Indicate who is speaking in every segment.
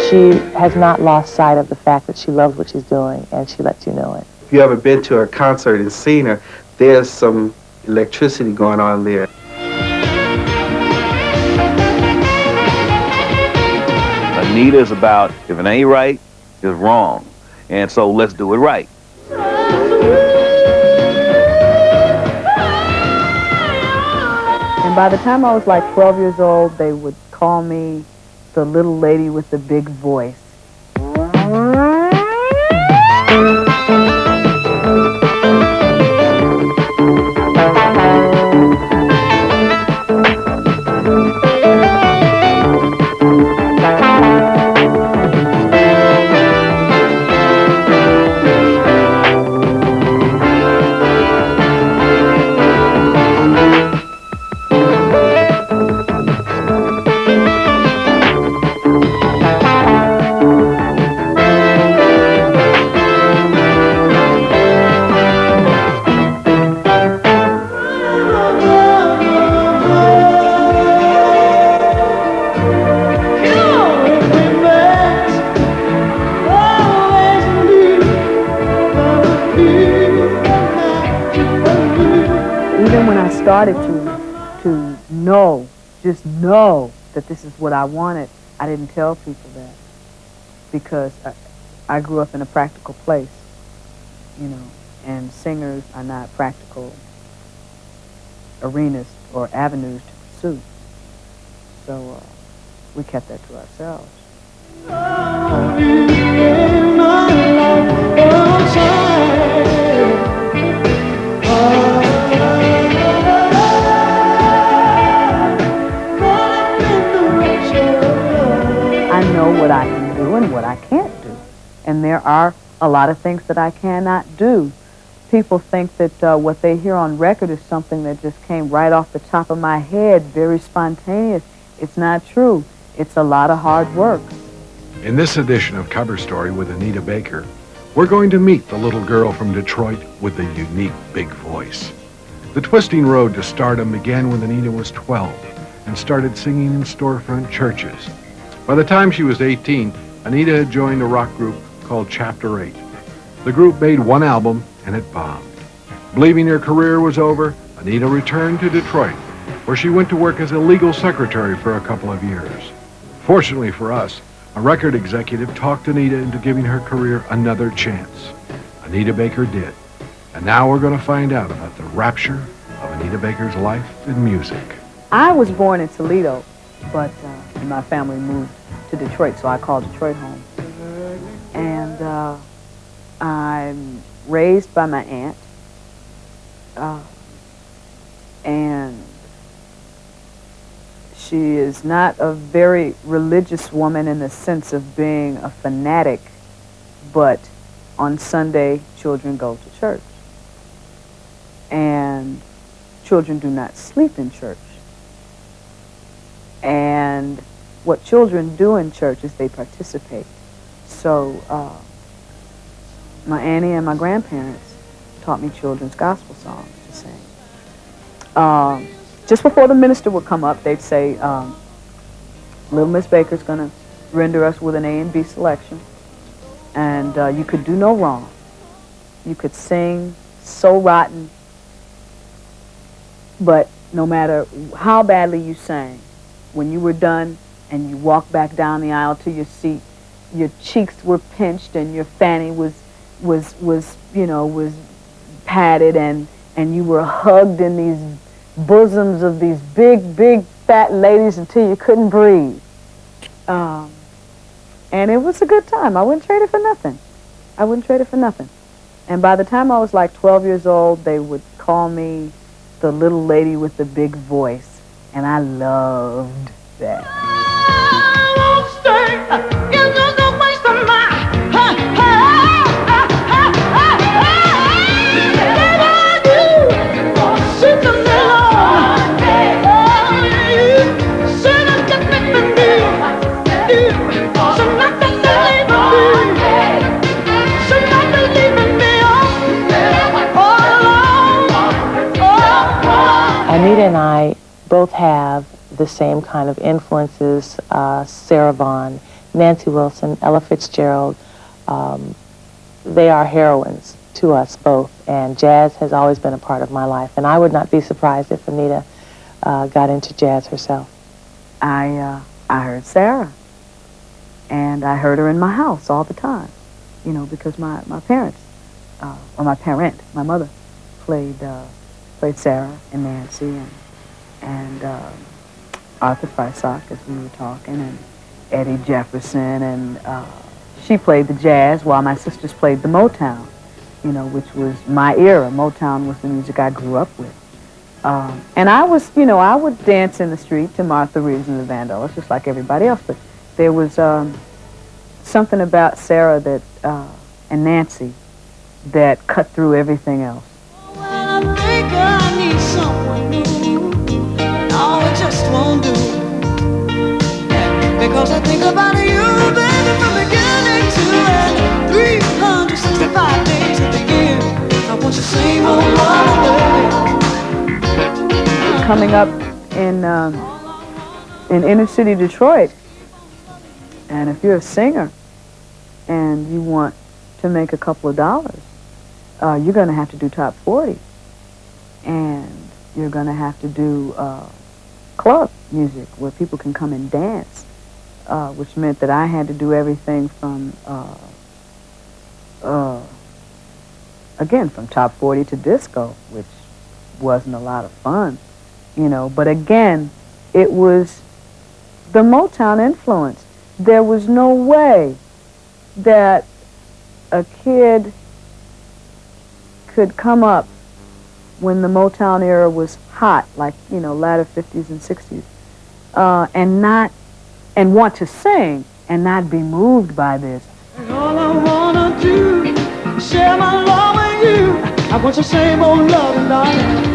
Speaker 1: She has not lost sight of the fact that she loves what she's doing, and she lets you know it.
Speaker 2: If you ever been to her concert and seen her, there's some electricity going on there.
Speaker 3: Anita is about, if it ain't right, it's wrong. And so let's do it right.
Speaker 4: And by the time I was like 12 years old, they would call me the little lady with the big voice. Started to know, just know that this is what I wanted. I didn't tell people that because I grew up in a practical place, you know, and singers are not practical arenas or avenues to pursue. So we kept that to ourselves. What I can do and what I can't do. And there are a lot of things that I cannot do. People think that what they hear on record is something that just came right off the top of my head, very spontaneous. It's not true. It's a lot of hard work.
Speaker 5: In this edition of Cover Story with Anita Baker, we're going to meet the little girl from Detroit with the unique big voice. The twisting road to stardom began when Anita was 12 and started singing in storefront churches. By the time she was 18, Anita had joined a rock group called Chapter 8. The group made one album and it bombed. Believing her career was over, Anita returned to Detroit, where she went to work as a legal secretary for a couple of years. Fortunately for us, a record executive talked Anita into giving her career another chance. Anita Baker did. And now we're going to find out about the rapture of Anita Baker's life in music.
Speaker 4: I was born in Toledo, but my family moved to Detroit, so I called Detroit home. And I'm raised by my aunt, and she is not a very religious woman in the sense of being a fanatic, but on Sunday, children go to church. And children do not sleep in church. And what children do in church is they participate. So my auntie and my grandparents taught me children's gospel songs to sing. Just before the minister would come up, they'd say, Little Miss Baker's going to render us with an A and B selection. And you could do no wrong. You could sing so rotten, but no matter how badly you sang, when you were done and you walked back down the aisle to your seat, your cheeks were pinched and your fanny was padded and you were hugged in these bosoms of these big fat ladies until you couldn't breathe. And it was a good time. I wouldn't trade it for nothing. I wouldn't trade it for nothing. And by the time I was like 12 years old, they would call me the little lady with the big voice. And I loved that. I won't stay in the waste of my Anita and I both have
Speaker 1: the same kind of influences, Sarah Vaughan, Nancy Wilson, Ella Fitzgerald. They are heroines to us both, and jazz has always been a part of my life, and I would not be surprised if Anita got into jazz herself.
Speaker 4: I heard Sarah, and I heard her in my house all the time, you know, because my parents, or my parent, my mother, played Sarah and Nancy and Arthur Frysock, as we were talking, and Eddie Jefferson, and she played the jazz while my sisters played the Motown, you know, which was my era. Motown was the music I grew up with. And I was, you know, I would dance in the street to Martha Reeves and the Vandellas, just like everybody else, but there was something about Sarah that, and Nancy that cut through everything else.
Speaker 6: Well, I think I need someone new. No, it just won't do. Because I think about you, baby, from beginning to end. 365 days of the year. I want the same old love, baby.
Speaker 4: Coming up in inner city Detroit, and if you're a singer and you want to make a couple of dollars, you're going to have to do top 40, and you're going to have to do club music where people can come and dance, which meant that I had to do everything from, again, from top 40 to disco, which wasn't a lot of fun, you know. But again, it was the Motown influence. There was no way that a kid could come up when the Motown era was hot, like, you know, latter 50s and 60s, and want to sing and not be moved by this.
Speaker 6: And all I wanna do is share my love with you. I want the same old love, darling.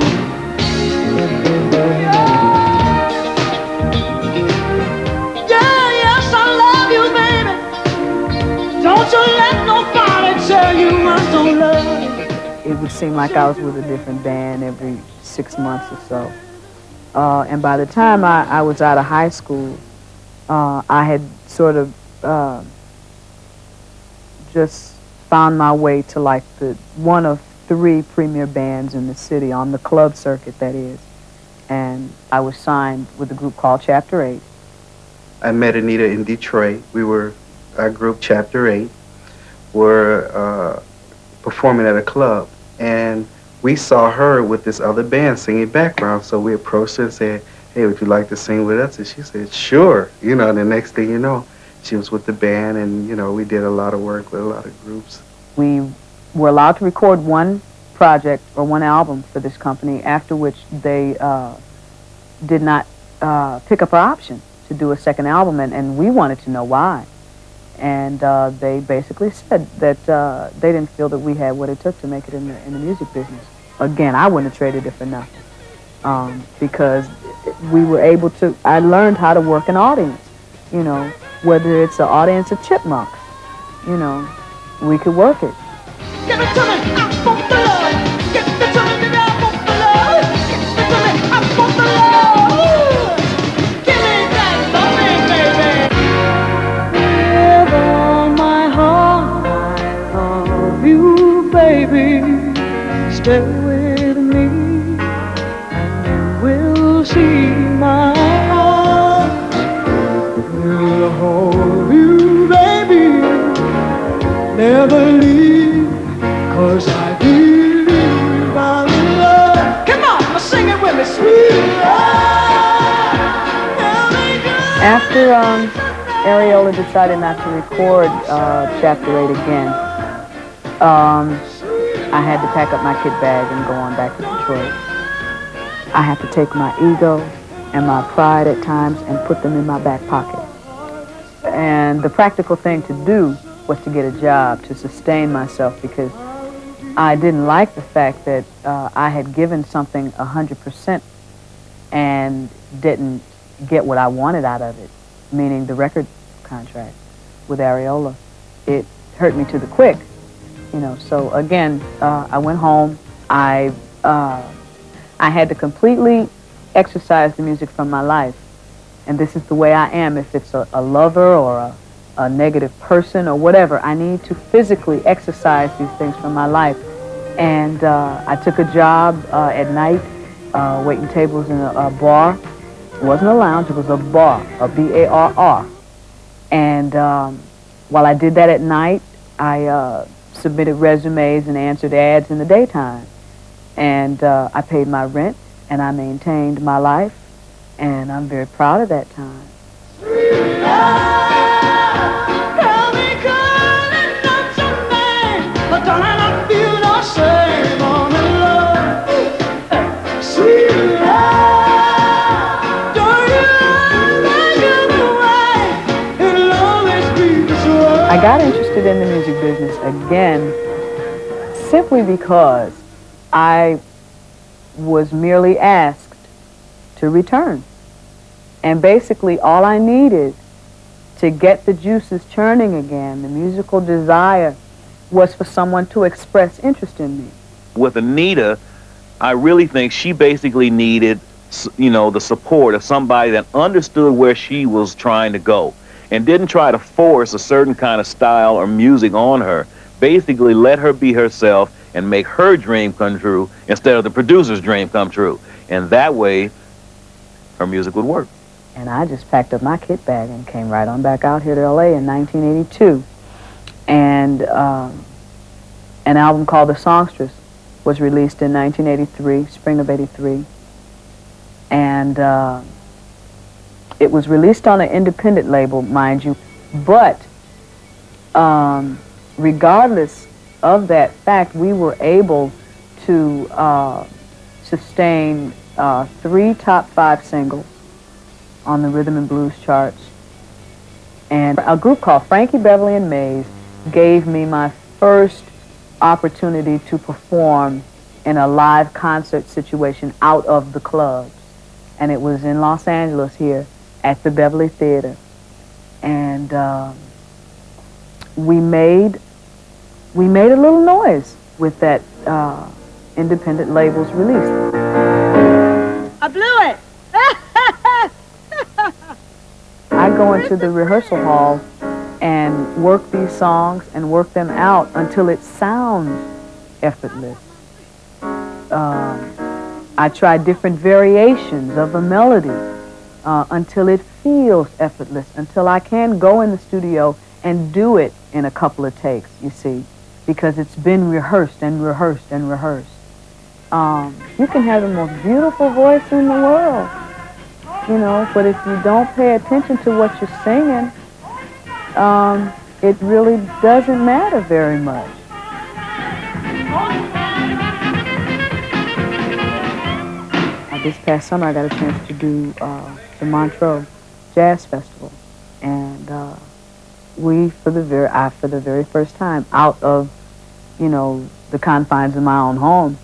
Speaker 6: Yeah, yes, I love you, baby. Don't you let nobody tell you I don't love you.
Speaker 4: It would seem like I was with a different band every 6 months or so. And by the time I was out of high school, I had sort of just found my way to like the one of 3 premier bands in the city, on the club circuit, that is. And I was signed with a group called Chapter 8.
Speaker 2: I met Anita in Detroit. Our group, Chapter 8, were performing at a club. And we saw her with this other band singing background. So we approached her and said, hey, would you like to sing with us? And she said, sure. You know, and the next thing you know, she was with the band, and, you know, we did a lot of work with a lot of groups.
Speaker 4: We were allowed to record one project or one album for this company, after which they did not pick up our option to do a second album, and we wanted to know why. And they basically said that they didn't feel that we had what it took to make it in the music business. Again, I wouldn't have traded it for nothing, because we were able to, I learned how to work an audience, you know, whether it's an audience of chipmunks, you know, we could work it.
Speaker 6: Give it to me, I want the love. Give it to me, baby, I want the love. Give it to me, I want the love. Give me that loving, baby. With all my heart, I love you, baby. Stay with me, and you will see my heart. We'll hold you, baby. Never leave. 'Cause I believe I'm in love. Come on, sing it with me, sweet love.
Speaker 4: After Areola decided not to record Chapter 8 again, I had to pack up my kit bag and go on back to Detroit. I had to take my ego and my pride at times and put them in my back pocket. And the practical thing to do was to get a job to sustain myself, because I didn't like the fact that I had given something 100% and didn't get what I wanted out of it, meaning the record contract with Areola. It hurt me to the quick, you know. So again, I went home. I had to completely exercise the music from my life and this is the way I am. If it's a lover or a negative person or whatever, I need to physically exercise these things from my life. And I took a job at night, waiting tables in a bar. It wasn't a lounge, it was a bar, a B-A-R-R. And while I did that at night, I submitted resumes and answered ads in the daytime. And I paid my rent, and I maintained my life, and I'm very proud of that time. I got interested in the music business again simply because I was merely asked to return. And basically all I needed to get the juices churning again, the musical desire, was for someone to express interest in me.
Speaker 3: With Anita, I really think she basically needed, the support of somebody that understood where she was trying to go and didn't try to force a certain kind of style or music on her. Basically let her be herself and make her dream come true instead of the producer's dream come true. And that way, her music would work.
Speaker 4: And I just packed up my kit bag and came right on back out here to LA in 1982. And an album called The Songstress was released in 1983, spring of 83. And it was released on an independent label, mind you. But regardless of that fact, we were able to sustain 3 top 5 singles on the rhythm and blues charts. And a group called Frankie Beverly and Mays gave me my first opportunity to perform in a live concert situation out of the clubs. And it was in Los Angeles here at the Beverly Theater. And we made a little noise with that independent label's release.
Speaker 6: I blew it!
Speaker 4: I go into the rehearsal hall and work these songs and work them out until it sounds effortless. I try different variations of a melody until it feels effortless, until I can go in the studio and do it in a couple of takes, you see, because it's been rehearsed and rehearsed and rehearsed. You can have the most beautiful voice in the world, but if you don't pay attention to what you're singing, it really doesn't matter very much. This past summer I got a chance to do the Montreux Jazz Festival, and we, for the very first time, out of, the confines of my own home,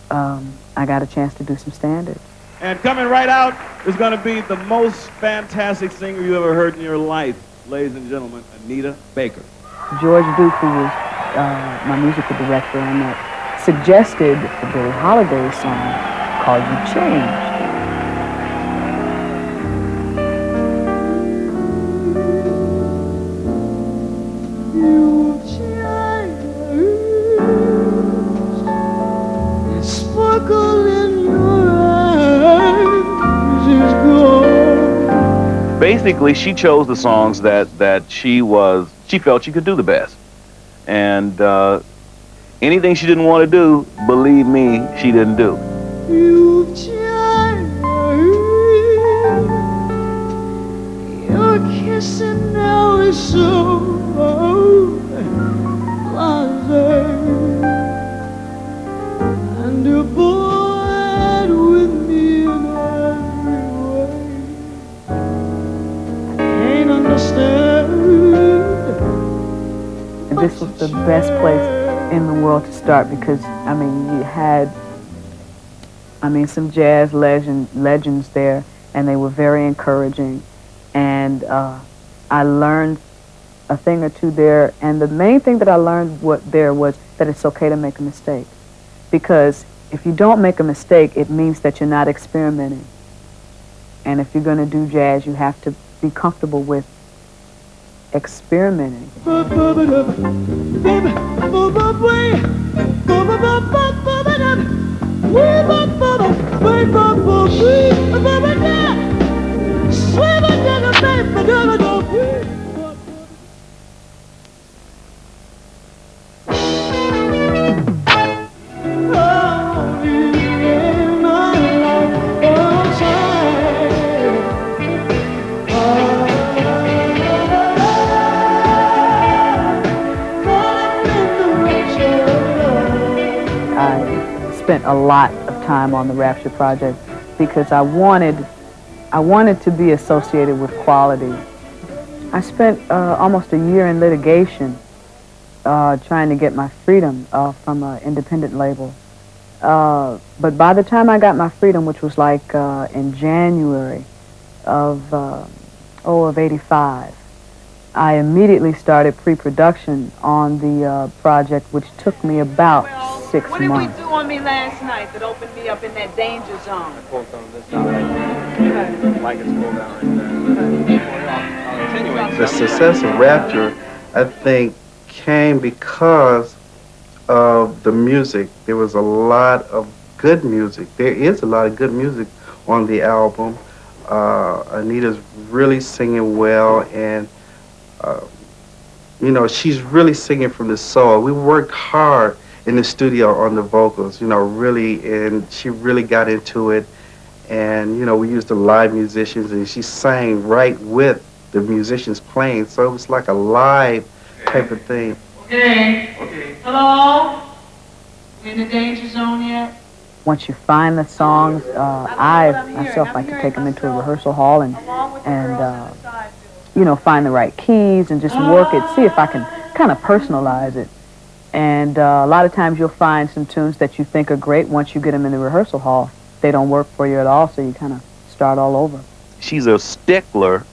Speaker 4: I got a chance to do some standards.
Speaker 7: And coming right out is going to be the most fantastic singer you ever heard in your life, ladies and gentlemen, Anita Baker.
Speaker 4: George Duke, who was my musical director on that, suggested the Billie Holiday song called You Changed.
Speaker 3: Basically, she chose the songs that she felt she could do the best. And anything she didn't want to do, believe me, she didn't do.
Speaker 6: You've changed. Your kissing now is so blasé, and you're bored with me in every way. I can't understand.
Speaker 4: And this was the best place in the world to start because, you had some jazz legends there, and they were very encouraging. And I learned a thing or two there. And the main thing that I learned there was that it's okay to make a mistake. Because if you don't make a mistake, it means that you're not experimenting. And if you're going to do jazz, you have to be comfortable with experimenting. Spent a lot of time on the Rapture project because I wanted to be associated with quality. I spent almost a year in litigation trying to get my freedom from an independent label. But by the time I got my freedom, which was like in January of 85, I immediately started pre-production on the project, which took me about 6 months.
Speaker 8: What did we do on me last night that opened me up in that danger zone?
Speaker 9: I pulled some of this down right there. Like it's pulled down right there.
Speaker 2: The success of Rapture, I think, came because of the music. There was a lot of good music. There is a lot of good music on the album. Anita's really singing well, and you know, she's really singing from the soul. We worked hard in the studio on the vocals, you know, really, and she really got into it. And, you know, we used the live musicians, and she sang right with the musicians playing, so it was like a live type of thing.
Speaker 8: Okay. Hello? We in the danger zone yet?
Speaker 4: Once you find the songs, I myself like to take them into a rehearsal hall and you know, find the right keys and just work it, see if I can kind of personalize it. And a lot of times you'll find some tunes that you think are great. Once you get them in the rehearsal hall, they don't work for you at all, so you kind of start all over.
Speaker 3: She's a stickler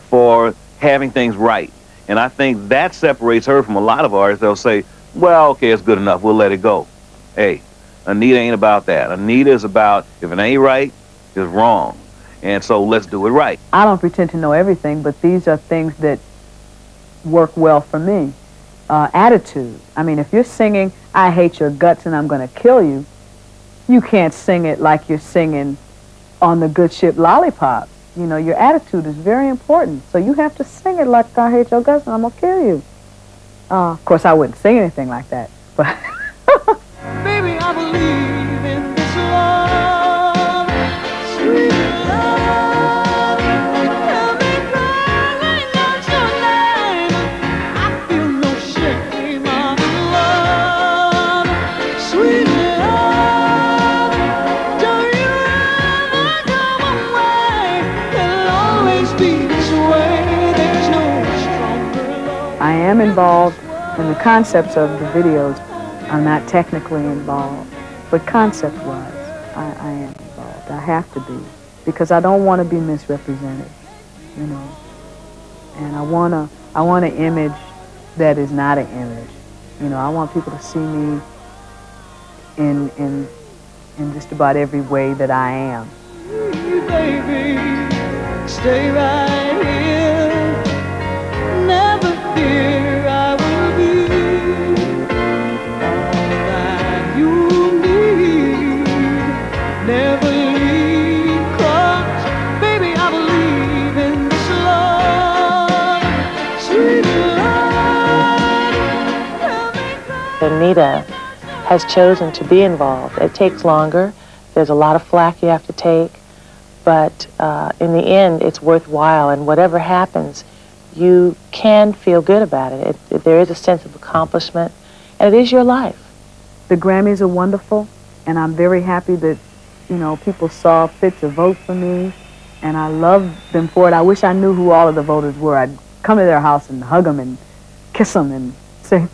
Speaker 3: for having things right. And I think that separates her from a lot of artists. They'll say, well, okay, it's good enough, we'll let it go. Hey, Anita ain't about that. Anita is about, if it ain't right, it's wrong. And so let's do it right.
Speaker 4: I don't pretend to know everything, but these are things that work well for me. Attitude. I mean, if you're singing, I hate your guts and I'm going to kill you, you can't sing it like you're singing on the Good Ship Lollipop. You know, your attitude is very important. So you have to sing it like I hate your guts and I'm going to kill you. Of course, I wouldn't sing anything like that, but...
Speaker 6: Baby, I believe in this love, sweet love. Tell me, girl, I know your name. I feel no shame of love, sweet love. Don't you ever come away. It'll always be this way. There's no stronger love.
Speaker 4: I am involved in the concepts of the videos. I'm not technically involved, but concept-wise, I am involved. I have to be, because I don't want to be misrepresented, you know. And I want an image that is not an image. You know, I want people to see me in just about every way that I am.
Speaker 6: Baby, stay right here. Never fear, I will be. Never leave, 'cause, baby, I believe in this love, sweet love.
Speaker 1: Anita has chosen to be involved. It takes longer. There's a lot of flack you have to take, but in the end, it's worthwhile, and whatever happens, you can feel good about it. There is a sense of accomplishment, and it is your life.
Speaker 4: The Grammys are wonderful, and I'm very happy that, you know, people saw fit to vote for me, and I love them for it. I wish I knew who all of the voters were. I'd come to their house and hug them and kiss them and say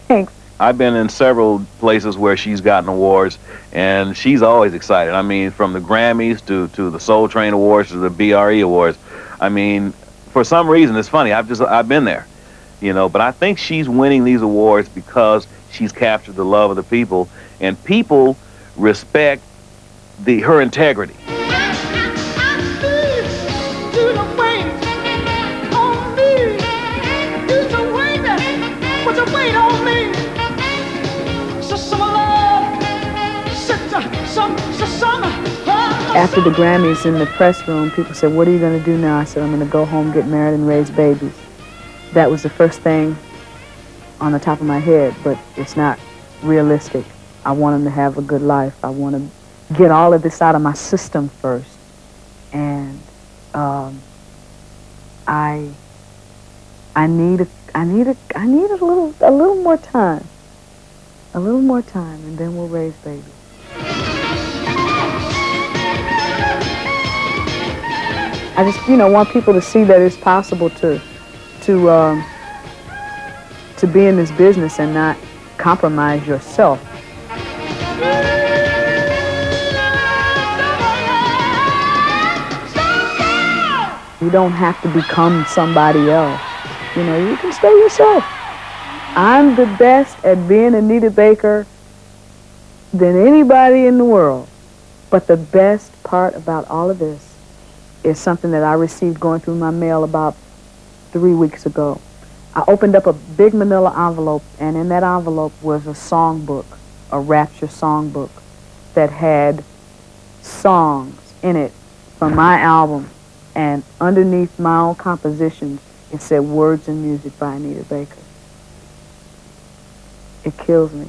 Speaker 4: thanks.
Speaker 3: I've been in several places where she's gotten awards, and she's always excited. I mean, from the Grammys to the Soul Train Awards to the BRE Awards. I mean, for some reason, it's funny, I've been there, you know, but I think she's winning these awards because she's captured the love of the people, and people respect her integrity.
Speaker 6: I feel
Speaker 4: after the Grammys in the press room, people said, what are you going to do now? I said, I'm going to go home, get married, and raise babies. That was the first thing on the top of my head, but it's not realistic. I want them to have a good life. I want to get all of this out of my system first. And I need a little more time. A little more time, and then we'll raise babies. I just, want people to see that it's possible to be in this business and not compromise yourself. You don't have to become somebody else. You can stay yourself. I'm the best at being Anita Baker than anybody in the world. But the best part about all of this is something that I received going through my mail about 3 weeks ago. I opened up a big manila envelope, and in that envelope was a songbook, a Rapture songbook, that had songs in it from my album, and underneath my own compositions, it said Words and Music by Anita Baker. It kills me.